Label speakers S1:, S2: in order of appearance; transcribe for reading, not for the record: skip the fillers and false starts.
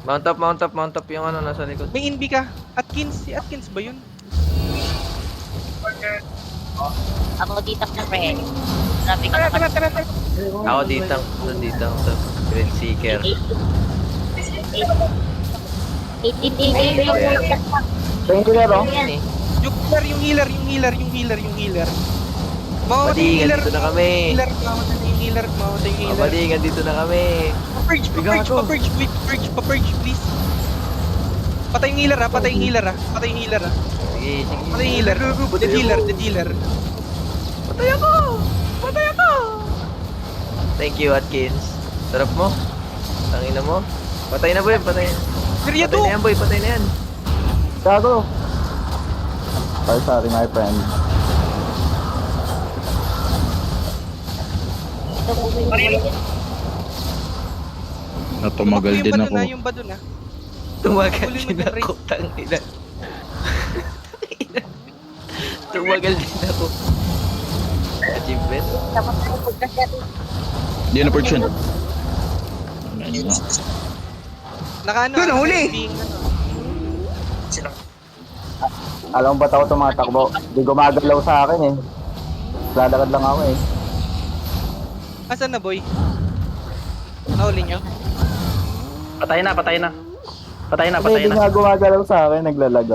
S1: Mount up yung ano nasa likod.
S2: May inbi ka. Atkins, si Atkins ba yun?
S3: Ako dito na pre. Grabe ka
S2: Tara,
S3: naman.
S2: tara, tara.
S1: Ako nandito sa Thrill Seeker.
S3: 18.
S4: Thank you, Lero.
S1: Yan eh.
S2: Yung healer. Mamamatay yung
S1: Badingan,
S2: healer.
S1: dito na kami.
S2: Mamatay yung healer.
S1: Badingan, dito na kami.
S2: Pa-purge, please. Patay yung healer ha.
S1: Sige, sige.
S2: Patay yung healer. Dead healer.
S1: Patay ako! Thank you, Atkins. Sarap mo. Tangina mo. Patay na, boy. Patay na.
S2: Serya
S1: Patay
S2: to!
S1: na yan, boy. Patay na yan.
S4: Gago. Sorry, my friend.
S5: Natumagal din ako.
S2: Yung bado na.
S1: Tumagal
S2: Huli mo
S1: din
S2: dyan, Ray.
S1: ako. Tangina. Tumagal din ako. Achievement.
S5: Hindi na portion.
S2: Nakaano?
S6: Yun, huli!
S4: Alam mo ba't ako tumatakbo? Di gumagalaw sa akin eh. Lalakad lang ako eh.
S2: Asan na, boy? Nahuli nyo?
S7: Patay na.
S4: Hindi nga gumagalaw sa akin, naglalagaw.